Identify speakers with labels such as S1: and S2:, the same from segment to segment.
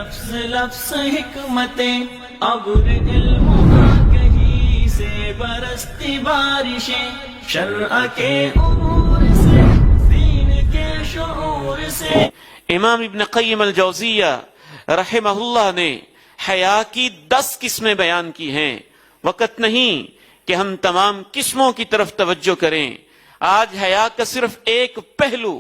S1: لفظ لفظ حکمتیں ابر علم آگہی سے برستی بارشیں شرع کے امور سے دین کے شعور سے. امام ابن قیم الجوزیہ رحمہ اللہ نے حیا کی 10 قسمیں بیان کی ہیں. وقت نہیں کہ ہم تمام قسموں کی طرف توجہ کریں. آج حیا کا صرف ایک پہلو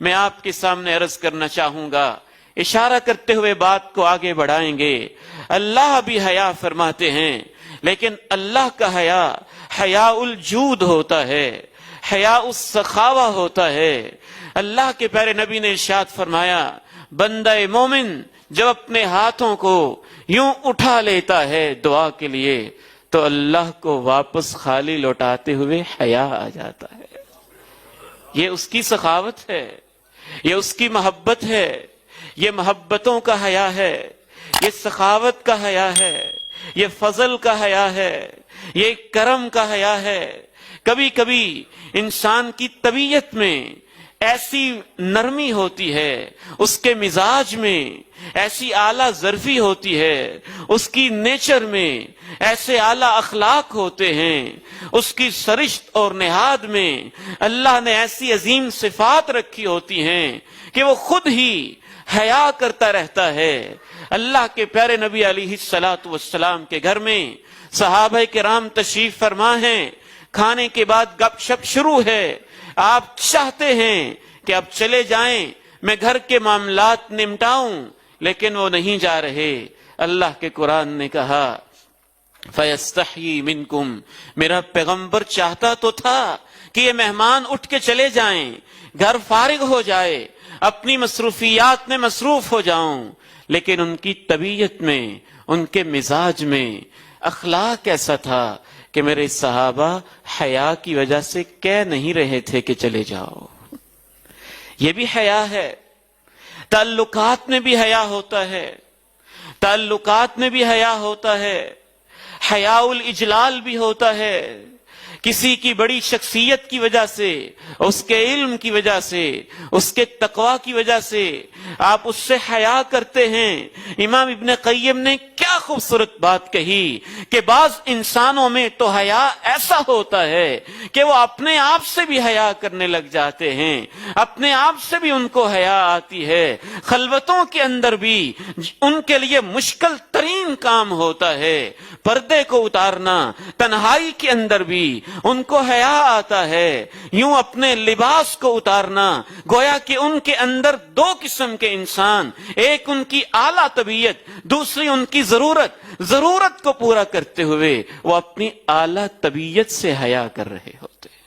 S1: میں آپ کے سامنے عرض کرنا چاہوں گا. اشارہ کرتے ہوئے بات کو آگے بڑھائیں گے. اللہ بھی حیا فرماتے ہیں، لیکن اللہ کا حیا حیا الجود ہوتا ہے، حیا السخاوہ ہوتا ہے. اللہ کے پیارے نبی نے ارشاد فرمایا، بندہ مومن جب اپنے ہاتھوں کو یوں اٹھا لیتا ہے دعا کے لیے تو اللہ کو واپس خالی لوٹاتے ہوئے حیا آ جاتا ہے. یہ اس کی سخاوت ہے، یہ اس کی محبت ہے، یہ محبتوں کا حیا ہے، یہ سخاوت کا حیا ہے، یہ فضل کا حیا ہے، یہ کرم کا حیا ہے. کبھی کبھی انسان کی طبیعت میں ایسی نرمی ہوتی ہے، اس کے مزاج میں ایسی اعلیٰ ظرفی ہوتی ہے، اس کی نیچر میں ایسے اعلیٰ اخلاق ہوتے ہیں، اس کی سرشت اور نہاد میں اللہ نے ایسی عظیم صفات رکھی ہوتی ہیں کہ وہ خود ہی حیا کرتا رہتا ہے. اللہ کے پیارے نبی علیہ الصلوۃ والسلام کے گھر میں صحابہ کرام تشریف فرما ہیں. کھانے کے بعد گپ شپ شروع ہے. آپ چاہتے ہیں کہ اب چلے جائیں، میں گھر کے معاملات نمٹاؤں، لیکن وہ نہیں جا رہے. اللہ کے قرآن نے کہا فَيَسْتَحْيِي مِنْكُمْ، میرا پیغمبر چاہتا تو تھا کہ یہ مہمان اٹھ کے چلے جائیں، گھر فارغ ہو جائے، اپنی مصروفیات میں مصروف ہو جاؤں، لیکن ان کی طبیعت میں، ان کے مزاج میں اخلاق ایسا تھا کہ میرے صحابہ حیا کی وجہ سے کہہ نہیں رہے تھے کہ چلے جاؤ. یہ بھی حیا ہے. تعلقات میں بھی حیا ہوتا ہے، تعلقات میں بھی حیا ہوتا ہے. حیا الاجلال بھی ہوتا ہے. کسی کی بڑی شخصیت کی وجہ سے، اس کے علم کی وجہ سے، اس کے تقوی کی وجہ سے آپ اس سے حیا کرتے ہیں. امام ابن قیم نے کیا خوبصورت بات کہی کہ بعض انسانوں میں تو حیا ایسا ہوتا ہے کہ وہ اپنے آپ سے بھی حیا کرنے لگ جاتے ہیں، اپنے آپ سے بھی ان کو حیا آتی ہے. خلوتوں کے اندر بھی ان کے لیے مشکل ترین کام ہوتا ہے پردے کو اتارنا. تنہائی کے اندر بھی ان کو حیا آتا ہے یوں اپنے لباس کو اتارنا. گویا کہ ان کے اندر 2 قسم کے انسان، ایک ان کی اعلیٰ طبیعت، دوسری ان کی ضرورت کو پورا کرتے ہوئے وہ اپنی اعلیٰ طبیعت سے حیا کر رہے ہوتے ہیں.